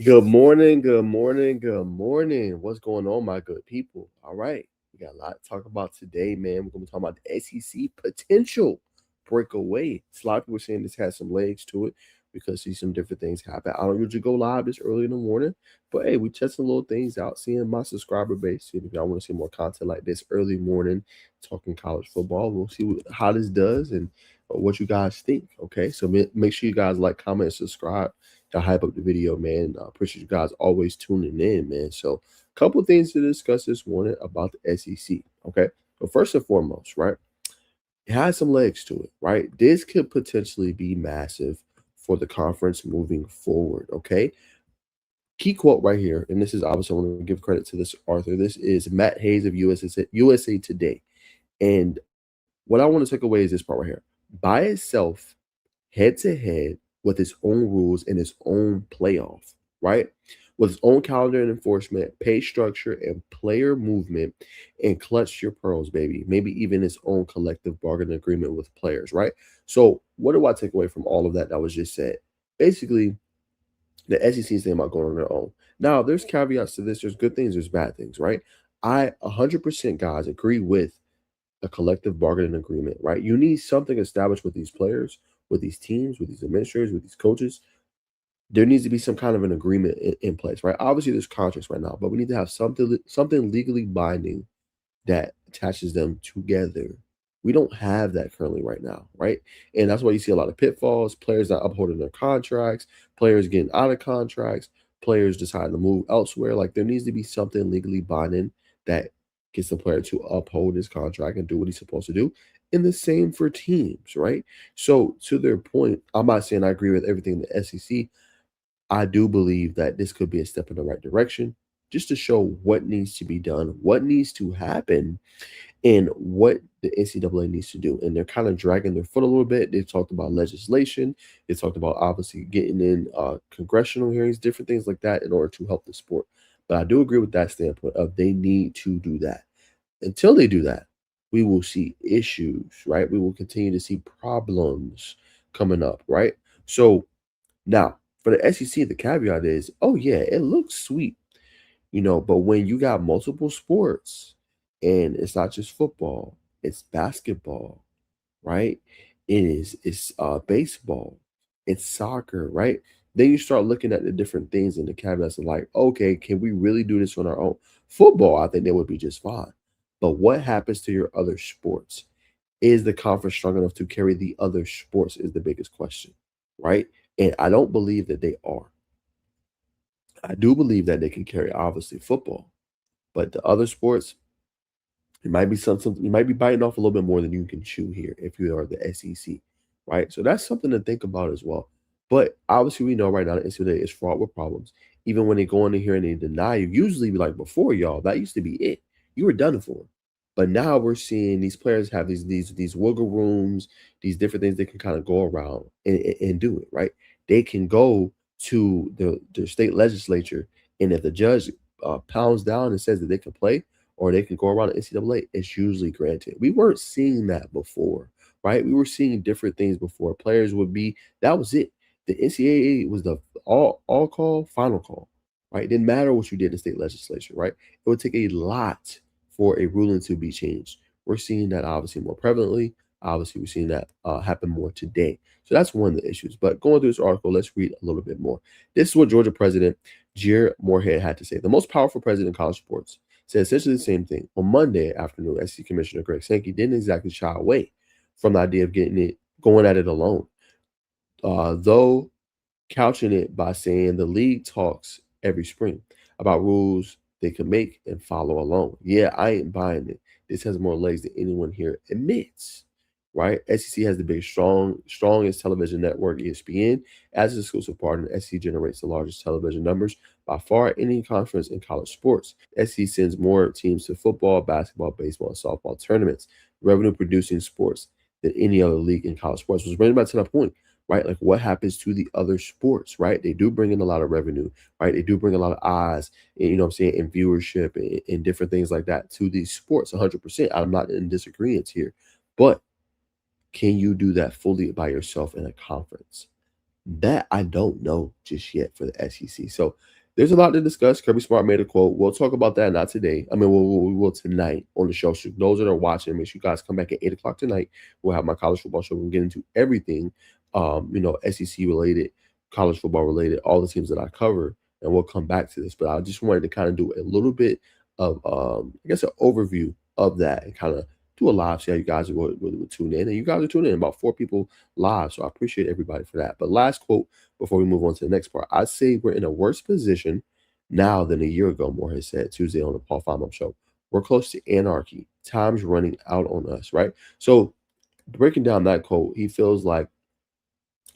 Good morning, good morning, good morning. What's going on, my good people? All right, we got a lot to talk about today, man. We're going to be talking about the SEC potential breakaway. A lot of people saying this has some legs to it because see some different things happen. I don't usually go live this early in the morning, but hey, we testing little things out, seeing my subscriber base. Seeing if y'all want to see more content like this early morning, talking college football. We'll see how this does and what you guys think. Okay, so make sure you guys like, comment, and subscribe to hype up the video, man. I appreciate you guys always tuning in, man. So, a couple things to discuss this morning about the SEC. Okay, so first and foremost, right, it has some legs to it, right? This could potentially be massive for the conference moving forward. Okay, key quote right here, and this is obviously I want to give credit to this author. This is Matt Hayes of USA Today, and what I want to take away is this part right here. By itself, head to head with its own rules and its own playoff, right? With its own calendar and enforcement, pay structure, and player movement, and clutch your pearls, baby. Maybe even its own collective bargaining agreement with players, right? So, what do I take away from all of that was just said? Basically, the SEC is thinking about going on their own. Now, there's caveats to this. There's good things, there's bad things, right? I 100% guys agree with a collective bargaining agreement, right? You need something established with these players, with these teams, with these administrators, with these coaches. There needs to be some kind of an agreement in place, right? Obviously, there's contracts right now, but we need to have something legally binding that attaches them together. We don't have that currently right now, right? And that's why you see a lot of pitfalls, players not upholding their contracts, players getting out of contracts, players deciding to move elsewhere. Like there needs to be something legally binding that gets the player to uphold his contract and do what he's supposed to do. And the same for teams, right? So to their point, I'm not saying I agree with everything in the SEC. I do believe that this could be a step in the right direction just to show what needs to be done, what needs to happen, and what the NCAA needs to do. And they're kind of dragging their foot a little bit. They talked about legislation. They talked about obviously getting in congressional hearings, different things like that in order to help the sport. But I do agree with that standpoint of they need to do that. Until they do that, we will see issues, right? We will continue to see problems coming up, right? So now for the SEC, the caveat is, oh yeah, it looks sweet, but when you got multiple sports and it's not just football, it's basketball, right? It's baseball, it's soccer, right? Then you start looking at the different things and the caveats and like, okay, can we really do this on our own? Football, I think that would be just fine. But what happens to your other sports? Is the conference strong enough to carry the other sports? Is the biggest question, right? And I don't believe that they are. I do believe that they can carry obviously football, but the other sports, it might be something you might be biting off a little bit more than you can chew here if you are the SEC, right? So that's something to think about as well. But obviously, we know right now the NCAA is fraught with problems. Even when they go in here and they deny you, usually like before y'all, that used to be it. You were done for. But now we're seeing these players have these wiggle rooms, these different things they can kind of go around and do it, right? They can go to the state legislature, and if the judge pounds down and says that they can play, or they can go around the NCAA, it's usually granted. We weren't seeing that before, right? We were seeing different things before. Players would be that was it. The NCAA was the all call, final call, right? It didn't matter what you did in the state legislature, right? It would take a lot for a ruling to be changed. We're seeing that obviously more prevalently. Obviously, we're seeing that happen more today. So that's one of the issues. But going through this article, let's read a little bit more. This is what Georgia President Jared Moorhead had to say. The most powerful president in college sports said essentially the same thing. On Monday afternoon, SEC Commissioner Greg Sankey didn't exactly shy away from the idea of going at it alone, though couching it by saying the league talks every spring about rules they can make and follow alone. Yeah, I ain't buying it. This has more legs than anyone here admits. Right? SEC has the biggest, strongest television network, ESPN, as an exclusive partner. SEC generates the largest television numbers by far any conference in college sports. SEC sends more teams to football, basketball, baseball, and softball tournaments, revenue producing sports than any other league in college sports. Which brings back to that point, right? Like what happens to the other sports, right? They do bring in a lot of revenue, right? They do bring a lot of eyes, and, what I'm saying, and viewership and different things like that to these sports, 100%. I'm not in disagreement here. But can you do that fully by yourself in a conference? That I don't know just yet for the SEC. So there's a lot to discuss. Kirby Smart made a quote. We'll talk about that not today. I mean, we will tonight on the show. So those that are watching, make sure you guys come back at 8 o'clock tonight. We'll have my college football show. We'll get into everything, SEC related, college football related, all the teams that I cover, and we'll come back to this. But I just wanted to kind of do a little bit of, I guess, an overview of that and kind of do a live, see how you guys would tune in. And you guys are tuning in, about 4 people live. So I appreciate everybody for that. But last quote before we move on to the next part. I'd say we're in a worse position now than a year ago, Moore said Tuesday on the Paul Famo show. We're close to anarchy. Time's running out on us, right? So breaking down that quote, he feels like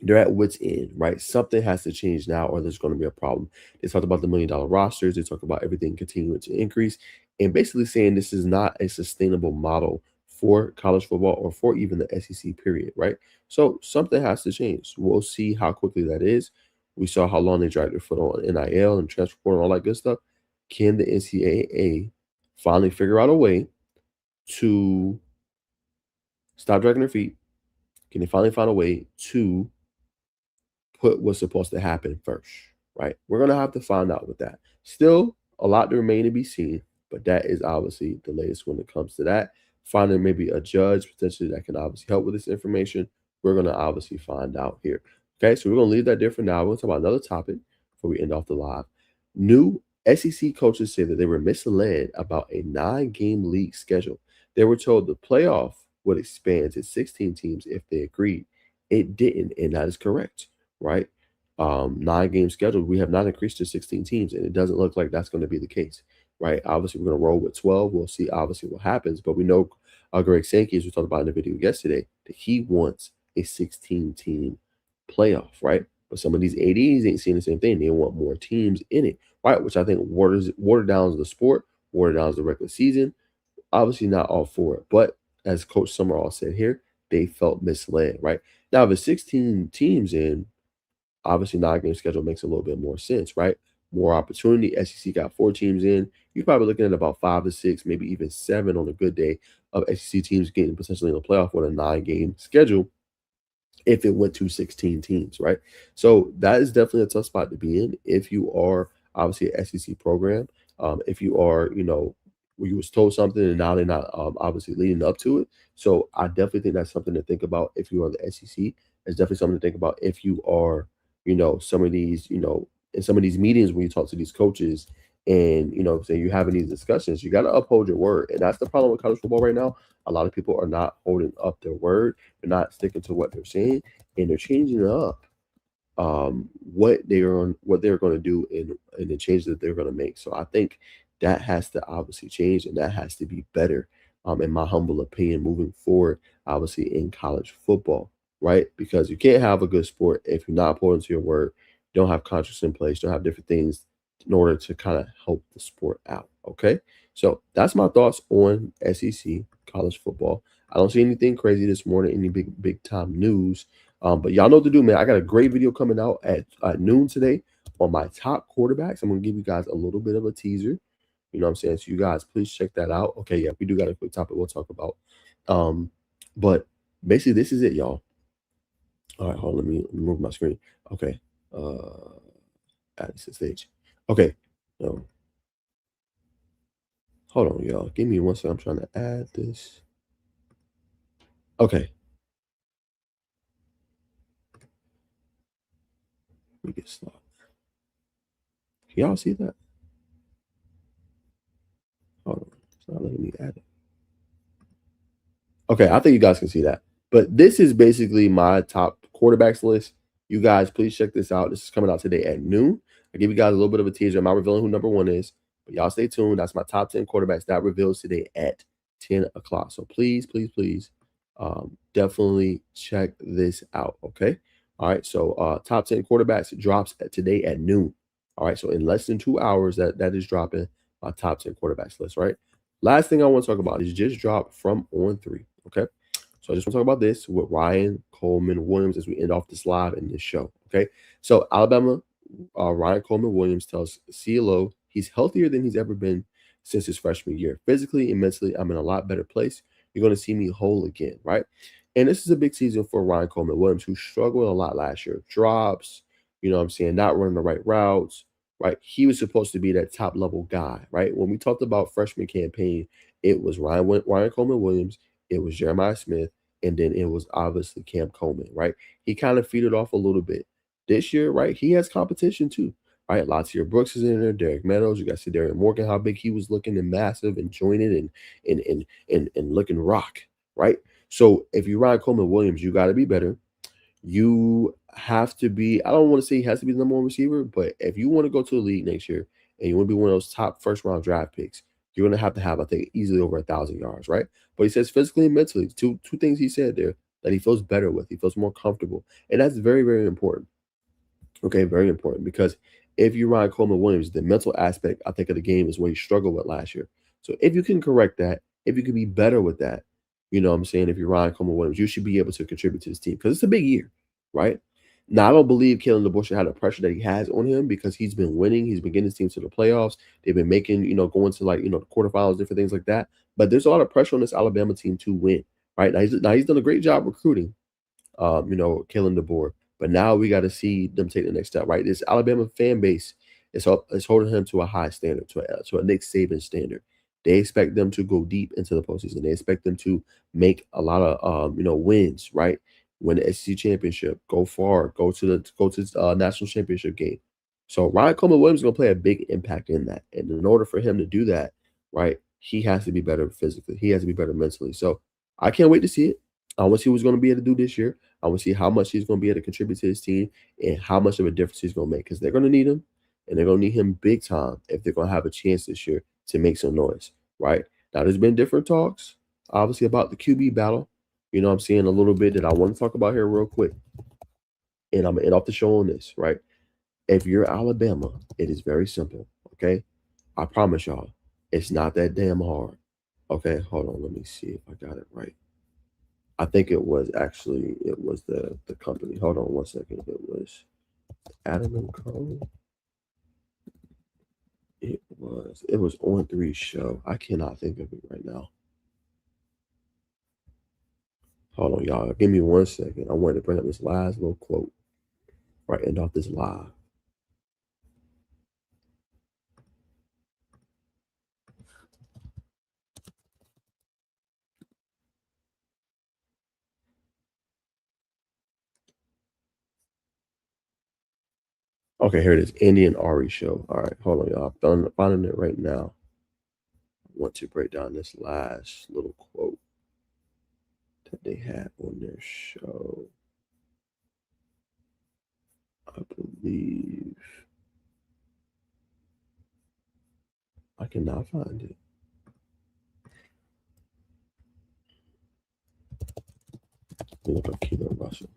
they're at wits end, right? Something has to change now, or there's going to be a problem. They talked about the $1 million rosters. They talk about everything continuing to increase, and basically saying this is not a sustainable model for college football or for even the SEC period, right? So something has to change. We'll see how quickly that is. We saw how long they dragged their foot on NIL and transfer portal and all that good stuff. Can the NCAA finally figure out a way to stop dragging their feet? Can they finally find a way to put what's supposed to happen first, right? We're going to have to find out with that. Still, a lot to remain to be seen, but that is obviously the latest when it comes to that. Finding maybe a judge potentially that can obviously help with this information. We're going to obviously find out here. Okay, so we're going to leave that there for now. We're going to talk about another topic before we end off the live. New SEC coaches say that they were misled about a 9-game league schedule. They were told the playoff would expand to 16 teams if they agreed. It didn't, and that is correct, right? 9-game schedule. We have not increased to 16 teams, and it doesn't look like that's going to be the case, right? Obviously, we're going to roll with 12. We'll see, obviously, what happens. But we know Greg Sankey, as we talked about in the video yesterday, that he wants a 16-team playoff, right? But some of these ADs ain't seeing the same thing. They want more teams in it, right? Which I think water downs the sport, water downs the regular season. Obviously, not all for it. But as Coach Summerall said here, they felt misled, right? Now, if it's 16 teams in, obviously 9-game schedule makes a little bit more sense, right? More opportunity. SEC got 4 teams in. You're probably looking at about 5 to 6, maybe even 7 on a good day of SEC teams getting potentially in the playoff with a 9-game schedule if it went to 16 teams, right? So that is definitely a tough spot to be in if you are obviously an SEC program. If you are, where you was told something and now they're not obviously leading up to it. So I definitely think that's something to think about if you are the SEC. It's definitely something to think about if you are, some of these, in some of these meetings when you talk to these coaches and, say you're having these discussions, you got to uphold your word. And that's the problem with college football right now. A lot of people are not holding up their word. They're not sticking to what they're saying, and they're changing up what they're going to do in the changes that they're going to make. So I think that has to obviously change, and that has to be better, in my humble opinion, moving forward, obviously in college football, right? Because you can't have a good sport if you're not according to your word, don't have contracts in place, don't have different things in order to kind of help the sport out. Okay. So that's my thoughts on SEC college football. I don't see anything crazy this morning, any big time news. But y'all know what to do, man. I got a great video coming out at noon today on my top quarterbacks. I'm going to give you guys a little bit of a teaser. You know what I'm saying? So you guys, please check that out. Okay, yeah, we do got a quick topic we'll talk about. But basically, this is it, y'all. All right, hold on. Let me move my screen. Okay. Add this to stage. Okay. No. Hold on, y'all. Give me one second. I'm trying to add this. Okay. Let me get started. Can y'all see that? Hold on. It's not letting me add it. Okay, I think you guys can see that. But this is basically my top quarterbacks list. You guys, please check this out. This is coming out today at noon. I give you guys a little bit of a teaser. I'm not revealing who number 1 is, but y'all stay tuned. That's my top 10 quarterbacks. That reveals today at 10 o'clock. So please, please, please, definitely check this out, okay? All right, so top 10 quarterbacks drops today at noon. All right, so in less than 2 hours, that is dropping my top 10 quarterbacks list, right? Last thing I want to talk about is just dropped from On3, okay? So I just want to talk about this with Ryan Coleman Williams as we end off this live in this show, okay? So Alabama, Ryan Coleman Williams tells CLO he's healthier than he's ever been since his freshman year. Physically and mentally, I'm in a lot better place. You're going to see me whole again, right? And this is a big season for Ryan Coleman Williams, who struggled a lot last year. Drops, you know what I'm saying, not running the right routes, right? He was supposed to be that top level guy, right? When we talked about freshman campaign, it was Ryan Coleman Williams, it was Jeremiah Smith, and then it was obviously Cam Coleman, right? He kind of feeded off a little bit. This year, right, he has competition too, right? Latia Brooks is in there, Derek Meadows, you got Darian Morgan, how big he was looking and massive and jointed and looking rock, right? So if you're Ryan Coleman Williams, you got to be better. You have to be, I don't want to say he has to be the number one receiver, but if you want to go to the league next year and you want to be one of those top first round draft picks, you're going to have, I think, easily over 1,000 yards, right? But he says physically and mentally, two things he said there that he feels better with. He feels more comfortable. And that's very, very important. Okay, very important because if you Ryan Coleman Williams, the mental aspect, I think, of the game is what he struggled with last year. So if you can correct that, if you can be better with that, you know what I'm saying? If you're Ryan Coleman Williams, you should be able to contribute to this team because it's a big year, right? Now, I don't believe Kalen DeBoer should have the pressure that he has on him because he's been winning. He's been getting his team to the playoffs. They've been making, going to the quarterfinals, different things like that. But there's a lot of pressure on this Alabama team to win, right? Now he's done a great job recruiting, Kalen DeBoer. But now we got to see them take the next step, right? This Alabama fan base is holding him to a high standard, to a Nick Saban standard. They expect them to go deep into the postseason. They expect them to make a lot of wins, right? Win the SEC championship, go far, go to national championship game. So Ryan Coleman Williams is going to play a big impact in that, and in order for him to do that, right, he has to be better physically. He has to be better mentally. So I can't wait to see it. I want to see what he's going to be able to do this year. I want to see how much he's going to be able to contribute to his team and how much of a difference he's going to make because they're going to need him and they're going to need him big time if they're going to have a chance this year to make some noise, right? Now, there's been different talks, obviously, about the QB battle. You know what I'm saying? A little bit that I want to talk about here real quick. And I'm going to end off the show on this, right? If you're Alabama, it is very simple, okay? I promise y'all, it's not that damn hard. Okay, hold on. Let me see if I got it right. I think it was the company. Hold on one second. It was Adam and Co. It was on 3 show. I cannot think of it right now. Hold on, y'all. Give me 1 second. I wanted to bring up this last little quote. Right, end off this live. Okay, here it is. Andy and Ari show. All right, hold on, y'all. I'm finding it right now. I want to break down this last little quote that they had on their show. I believe I cannot find it. Look up Keelan Russell.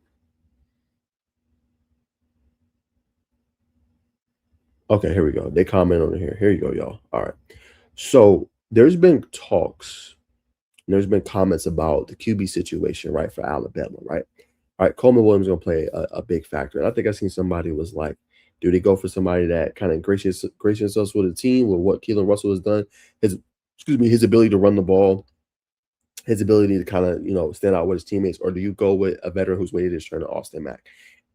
Okay, here we go. They comment on it here. Here you go, y'all. All right. So there's been talks, and there's been comments about the QB situation, right, for Alabama, right? All right, Coleman Williams is going to play a big factor. And I think I seen somebody was like, do they go for somebody that kind of gracious us with a team with what Keelan Russell has done? His ability to run the ball, his ability to kind of, stand out with his teammates, or do you go with a veteran who's waited his turn, Austin Mack?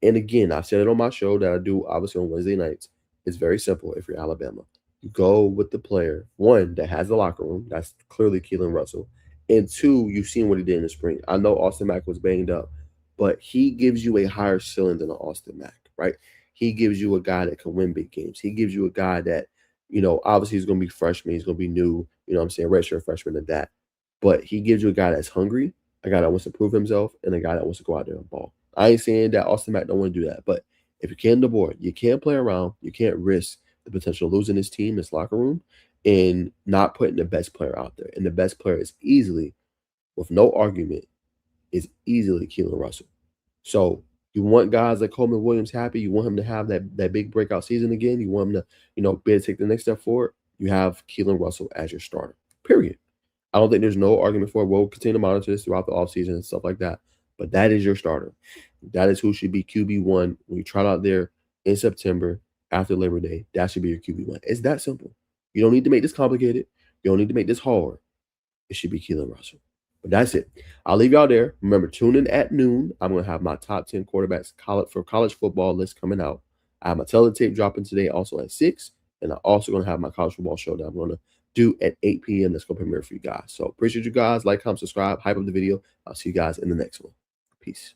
And again, I've said it on my show that I do obviously on Wednesday nights. It's very simple if you're Alabama. You go with the player, one, that has the locker room. That's clearly Keelan Russell. And two, you've seen what he did in the spring. I know Austin Mack was banged up, but he gives you a higher ceiling than an Austin Mack, right? He gives you a guy that can win big games. He gives you a guy that, obviously he's going to be freshman. He's going to be new, redshirt freshman at that. But he gives you a guy that's hungry, a guy that wants to prove himself, and a guy that wants to go out there and ball. I ain't saying that Austin Mack don't want to do that, but if you can't DeBoer, you can't play around. You can't risk the potential of losing this team, this locker room, and not putting the best player out there. And the best player is easily, with no argument, is easily Keelan Russell. So you want guys like Coleman Williams happy. You want him to have that big breakout season again. You want him to, be able to take the next step forward. You have Keelan Russell as your starter, period. I don't think there's no argument for it. We'll continue to monitor this throughout the offseason and stuff like that. But that is your starter. That is who should be QB1 when you trot out there in September after Labor Day. That should be your QB1. It's that simple. You don't need to make this complicated. You don't need to make this hard. It should be Keelan Russell. But that's it. I'll leave y'all there. Remember, tune in at noon. I'm going to have my top 10 quarterbacks for college football list coming out. I have my teletape dropping today also at 6. And I'm also going to have my college football show that I'm going to do at 8 p.m. That's going to premiere for you guys. So appreciate you guys. Like, comment, subscribe, hype up the video. I'll see you guys in the next one. Peace.